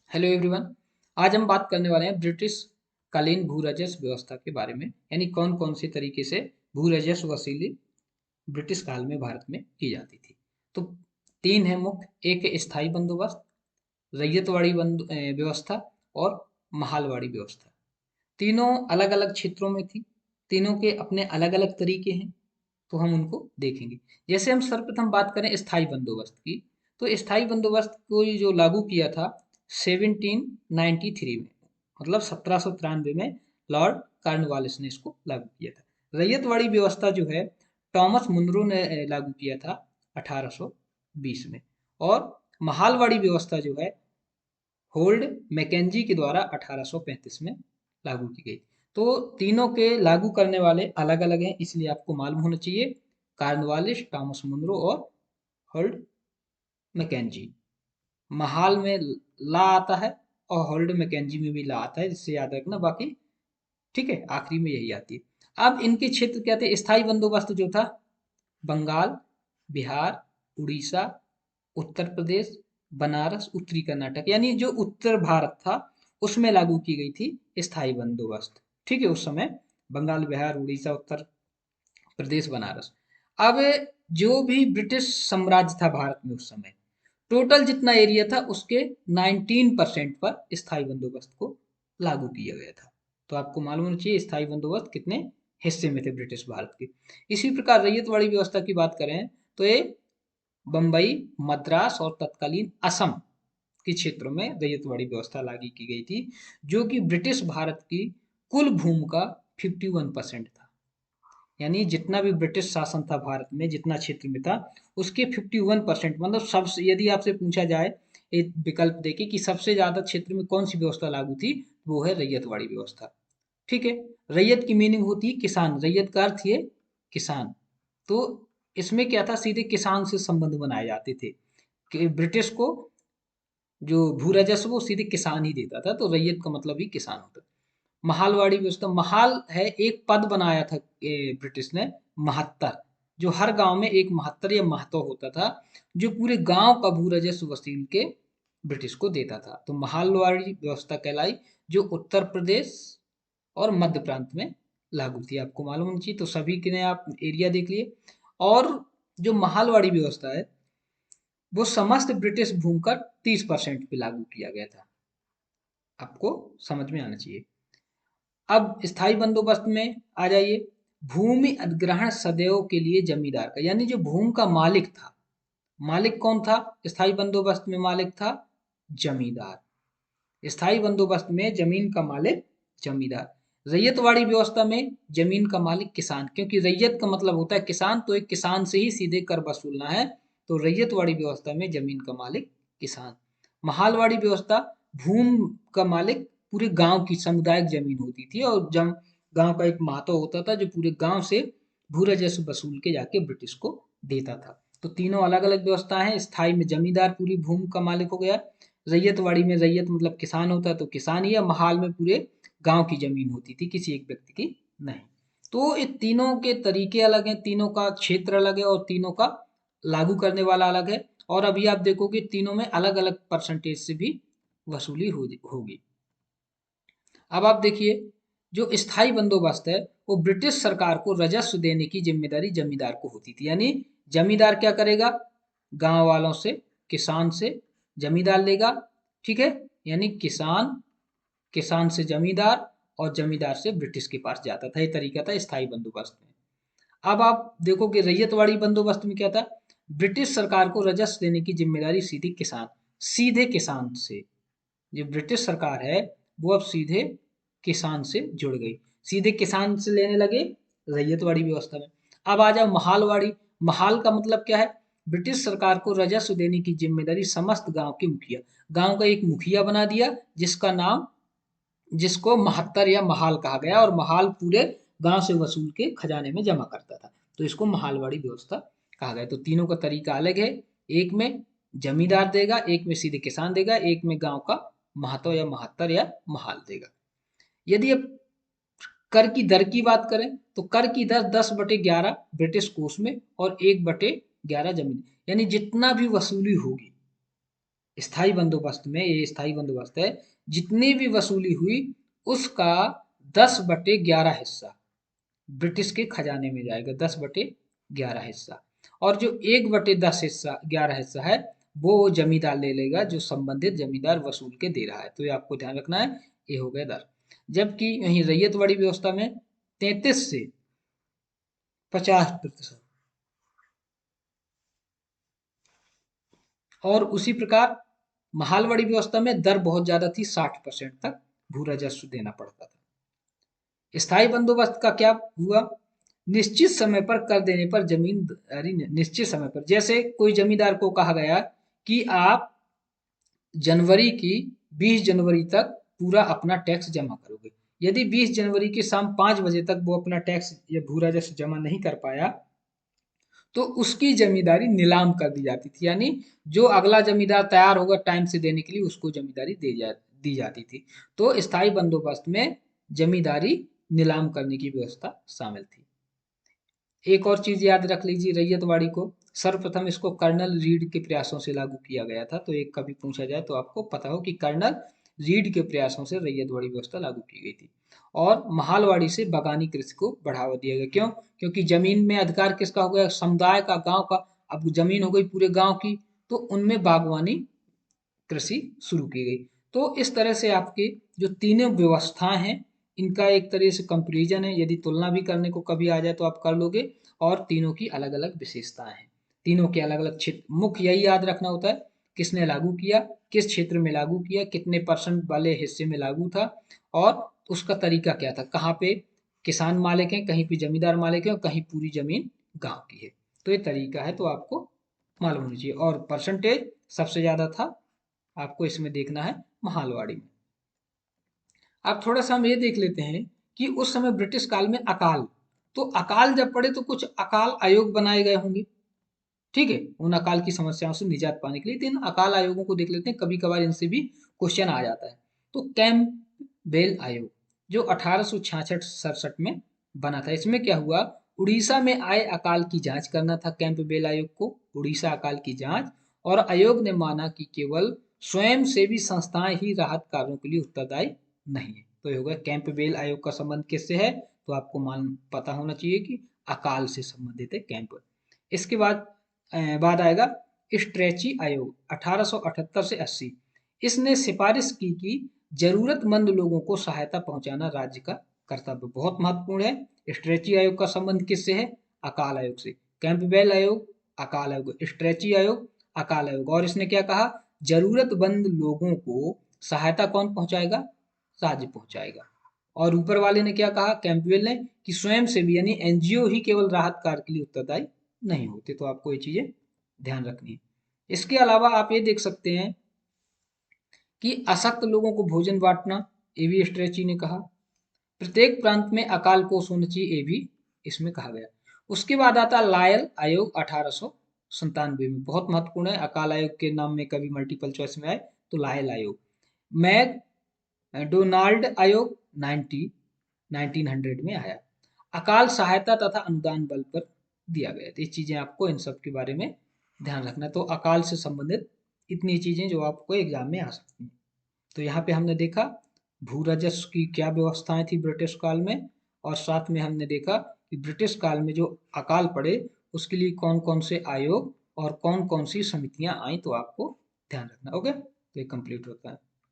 Hello everyone. आज हम बात करने वाले हैं ब्रिटिश कालीन भू राजस्व व्यवस्था के बारे में, यानी कौन कौन से तरीके से भू राजस्व वसूली ब्रिटिश काल में भारत में की जाती थी। तो तीन है मुख्य, एक है स्थायी बंदोबस्त, रैयतवाड़ी व्यवस्था और महालवाड़ी व्यवस्था। तीनों अलग अलग क्षेत्रों में थी, तीनों के अपने अलग अलग तरीके हैं, तो हम उनको देखेंगे। जैसे हम सर्वप्रथम बात करें स्थायी बंदोबस्त की, तो स्थायी बंदोबस्त को जो लागू किया था 1793 में, मतलब 1793 में लॉर्ड कॉर्नवालिस ने इसको लागू किया था। रैयतवाड़ी व्यवस्था जो है टॉमस मुनरो ने लागू किया था 1820 में। और महालवाड़ी व्यवस्था जो है होल्ड मैकेंजी के द्वारा 1835 में लागू की गई। तो तीनों के लागू करने वाले अलग अलग हैं, इसलिए आपको मालूम होना चाहिए कार्नवालिस, टॉमस मुनरो और होल्ड मैकेंजी। महाल में ला आता है और होल्ड मैकेंजी में भी ला आता है, जिससे याद रखना। बाकी ठीक है, आखिरी में यही आती है। अब इनके क्षेत्र क्या थे? स्थायी बंदोबस्त जो था बंगाल, बिहार, उड़ीसा, उत्तर प्रदेश, बनारस, उत्तरी कर्नाटक, यानी जो उत्तर भारत था उसमें लागू की गई थी स्थायी बंदोबस्त। ठीक है, उस समय बंगाल, बिहार, उड़ीसा, उत्तर प्रदेश, बनारस। अब जो भी ब्रिटिश साम्राज्य था भारत में उस समय, टोटल जितना एरिया था उसके 19% पर स्थायी बंदोबस्त को लागू किया गया था। तो आपको मालूम होना चाहिए स्थायी बंदोबस्त कितने हिस्से में थे ब्रिटिश भारत के। इसी प्रकार रैयतवाड़ी व्यवस्था की बात करें तो ये बम्बई, मद्रास और तत्कालीन असम के क्षेत्रों में रैयतवाड़ी व्यवस्था लागू की गई थी, जो कि ब्रिटिश भारत की कुल भूमि का 51% था। यानी जितना भी ब्रिटिश शासन था भारत में, जितना क्षेत्र में था, उसके 51%, मतलब सबसे, यदि आपसे पूछा जाए एक विकल्प देके कि सबसे ज्यादा क्षेत्र में कौन सी व्यवस्था लागू थी, वो है रैयतवाड़ी व्यवस्था। ठीक है। रैयत की मीनिंग होती है किसान, रैयत का अर्थ है किसान। तो इसमें क्या था, सीधे किसान से संबंध बनाए जाते थे कि ब्रिटिश को जो भू राजस्व वो सीधे किसान ही देता था, तो रैयत का मतलब ही किसान होता। महालवाड़ी व्यवस्था, महाल है एक पद बनाया था ब्रिटिश ने, महत्तर, जो हर गांव में एक महत्तर या महतो होता था, जो पूरे गांव का भू राजस्व वसूल के ब्रिटिश को देता था। तो महालवाड़ी व्यवस्था कहलाई, जो उत्तर प्रदेश और मध्य प्रांत में लागू थी। आपको मालूम होनी चाहिए, तो सभी के ने आप एरिया देख लिए। और जो महालवाड़ी व्यवस्था है वो समस्त ब्रिटिश भूमि का 30% पे लागू किया गया था। आपको समझ में आना चाहिए। अब स्थायी बंदोबस्त में आ जाइए। भूमि अधिग्रहण सदैव के लिए जमींदार का, यानी जो भूमि का मालिक था, मालिक कौन था स्थायी बंदोबस्त में? मालिक था जमींदार। स्थायी बंदोबस्त में जमीन का मालिक जमींदार। रैयतवाड़ी व्यवस्था में जमीन का मालिक किसान, क्योंकि रैयत का मतलब होता है किसान, तो एक किसान से ही सीधे कर वसूलना है। तो रैयतवाड़ी व्यवस्था में जमीन का मालिक किसान। महालवाड़ी व्यवस्था, भूमि का मालिक पूरे गांव की सामुदायिक जमीन होती थी, और जब गांव का एक महतो होता था जो पूरे गांव से भू राजस्व वसूल के जाके ब्रिटिश को देता था। तो तीनों अलग अलग व्यवस्था है। स्थायी में जमींदार पूरी भूमि का मालिक हो गया, रैयतवाड़ी में रैयत मतलब किसान होता है, तो किसान ही है। महाल में पूरे गांव की जमीन होती थी, किसी एक व्यक्ति की नहीं। तो ये तीनों के तरीके अलग हैं, तीनों का क्षेत्र अलग है और तीनों का लागू करने वाला अलग है। और अभी आप देखोगे तीनों में अलग अलग परसेंटेज से भी वसूली होगी। अब आप देखिए, जो स्थायी बंदोबस्त है वो ब्रिटिश सरकार को राजस्व देने की जिम्मेदारी जमींदार को होती थी। यानी जमींदार क्या करेगा? गांव वालों से, किसान से जमींदार लेगा। ठीक है, यानी किसान, किसान से जमींदार और जमींदार से ब्रिटिश के पास जाता था। ये तरीका था स्थायी बंदोबस्त में। अब आप देखोगे रैयतवाड़ी बंदोबस्त में क्या था? ब्रिटिश सरकार को राजस्व देने की जिम्मेदारी सीधी किसान, सीधे किसान से। जो ब्रिटिश सरकार है वो अब सीधे किसान से जुड़ गई, सीधे किसान से लेने लगे रैयतवाड़ी व्यवस्था में। अब आ जाओ महालवाड़ी। महाल का मतलब क्या है? ब्रिटिश सरकार को राजस्व देने की जिम्मेदारी समस्त गांव के मुखिया, गांव का एक मुखिया बना दिया, जिसका नाम, जिसको महत्तर या महाल कहा गया, और महाल पूरे गांव से वसूल के खजाने में जमा करता था, तो इसको महालवाड़ी व्यवस्था कहा गया। तो तीनों का तरीका अलग है, एक में जमींदार देगा, एक में सीधे किसान देगा, एक में गांव का महतो या महत्तर या महाल देगा। यदि अब कर की दर की बात करें तो कर की दर 10/11 ब्रिटिश कोष में और 1/11 जमीन, यानी जितना भी वसूली होगी स्थाई बंदोबस्त में, ये स्थाई बंदोबस्त है, जितनी भी वसूली हुई उसका 10/11 हिस्सा ब्रिटिश के खजाने में जाएगा, 10/11 हिस्सा। और जो 1/10 हिस्सा 11 हिस्सा है वो जमींदार ले लेगा, जो संबंधित जमींदार वसूल के दे रहा है। तो ये आपको ध्यान रखना है, ये हो गया दर। जबकि यही रैयतवाड़ी व्यवस्था में 33 से 50%, और उसी प्रकार महालवाड़ी व्यवस्था में दर बहुत ज्यादा थी, 60% तक भू राजस्व देना पड़ता था। स्थायी बंदोबस्त का क्या हुआ, निश्चित समय पर कर देने पर जमींदारी, निश्चित समय पर, जैसे कोई जमींदार को कहा गया कि आप जनवरी की 20 जनवरी तक पूरा अपना टैक्स जमा करोगे। यदि 20 जनवरी की शाम 5 बजे तक वो अपना टैक्स या भू राजस्व जमा नहीं कर पाया तो उसकी जमींदारी नीलाम कर दी जाती थी, यानी जो अगला जमींदार तैयार होगा टाइम से देने के लिए उसको जमींदारी दी जाती थी। तो स्थायी बंदोबस्त में जमींदारी नीलाम करने की व्यवस्था शामिल थी। एक और चीज याद रख लीजिए, रैयतवाड़ी को सर्वप्रथम इसको कर्नल रीड के प्रयासों से लागू किया गया था। तो एक कभी पूछा जाए तो आपको पता हो कि कर्नल रीड के प्रयासों से रैयतवाड़ी व्यवस्था लागू की गई थी। और महालवाड़ी से बागानी कृषि को बढ़ावा दिया गया। क्यों? क्योंकि जमीन में अधिकार किसका हो गया, समुदाय का, गांव का। अब जमीन हो गई पूरे गांव की, तो उनमें बागवानी कृषि शुरू की गई। तो इस तरह से आपकी जो तीनों व्यवस्थाएं हैं इनका एक तरह से कंपेरिजन है, यदि तुलना भी करने को कभी आ जाए तो आप कर लोगे। और तीनों की अलग अलग विशेषताएं हैं, तीनों के अलग अलग क्षेत्र, मुख्य यही याद रखना होता है किसने लागू किया, किस क्षेत्र में लागू किया, कितने परसेंट वाले हिस्से में लागू था, और उसका तरीका क्या था, कहाँ पे किसान मालिक है, कहीं पे जमींदार मालिक है, और कहीं पूरी जमीन गांव की है। तो ये तरीका है, तो आपको मालूम होना चाहिए। और परसेंटेज सबसे ज्यादा था आपको इसमें देखना है महालवाड़ी में। अब थोड़ा सा हम ये देख लेते हैं कि उस समय ब्रिटिश काल में अकाल, तो अकाल जब पड़े तो कुछ अकाल आयोग बनाए गए होंगे, ठीक है, उन अकाल की समस्याओं से निजात पाने के लिए। तो इन अकाल आयोगों को देख लेते हैं, कभी कभार इनसे भी क्वेश्चन आ जाता है। तो कैंपबेल आयोग जो 1866-67 में बना था, इसमें क्या हुआ, उड़ीसा में आए अकाल की जांच करना था कैंपबेल आयोग को, उड़ीसा अकाल की जांच। और आयोग ने माना कि केवल स्वयं सेवी संस्थाएं ही राहत कार्यों के लिए उत्तरदायी नहीं है। तो ये हो गया कैंपबेल आयोग का संबंध किससे है, तो आपको मान पता होना चाहिए कि अकाल से संबंधित है कैंप। इसके बाद आएगा स्ट्रेची आयोग 1878 से 80। इसने सिफारिश की कि जरूरतमंद लोगों को सहायता पहुंचाना राज्य का कर्तव्य, बहुत महत्वपूर्ण है। स्ट्रेची आयोग का संबंध किससे है, अकाल आयोग से। कैंपबेल आयोग अकाल आयोग, स्ट्रेची आयोग अकाल आयोग। और इसने क्या कहा, जरूरतमंद लोगों को सहायता कौन पहुंचाएगा, राज्य पहुंचाएगा। और ऊपर वाले ने क्या कहा, कैंपबेल ने, कि स्वयं सेवी यानी एनजीओ ही केवल राहत कार्य के लिए उत्तरदायी नहीं होते। तो आपको ये चीजें ध्यान रखनी है। इसके अलावा आप ये देख सकते हैं कि अशक्त लोगों को भोजन बांटना, ये भी स्ट्रेची ने कहा। प्रत्येक प्रांत में अकाल कोष होना चाहिए, ये भी इसमें कहा गया। उसके बाद आता लायल आयोग 1897 में, बहुत महत्वपूर्ण है। अकाल आयोग के नाम में कभी मल्टीपल चॉइस में आए तो लायल आयोग। मैग डोनाल्ड आयोग 1900 में आया। अकाल सहायता तथा अनुदान बल पर दिया गया। तो ये चीजें आपको इन सब के बारे में ध्यान रखना। तो अकाल से संबंधित इतनी चीजें जो आपको एग्जाम में आ सकती हैं। तो यहाँ पे हमने देखा भू राजस्व की क्या व्यवस्थाएं थी ब्रिटिश काल में, और साथ में हमने देखा कि ब्रिटिश काल में जो अकाल पड़े उसके लिए कौन कौन से आयोग और कौन कौन सी समितियां आई, तो आपको ध्यान रखना। ओके, तो ये कंप्लीट होता है।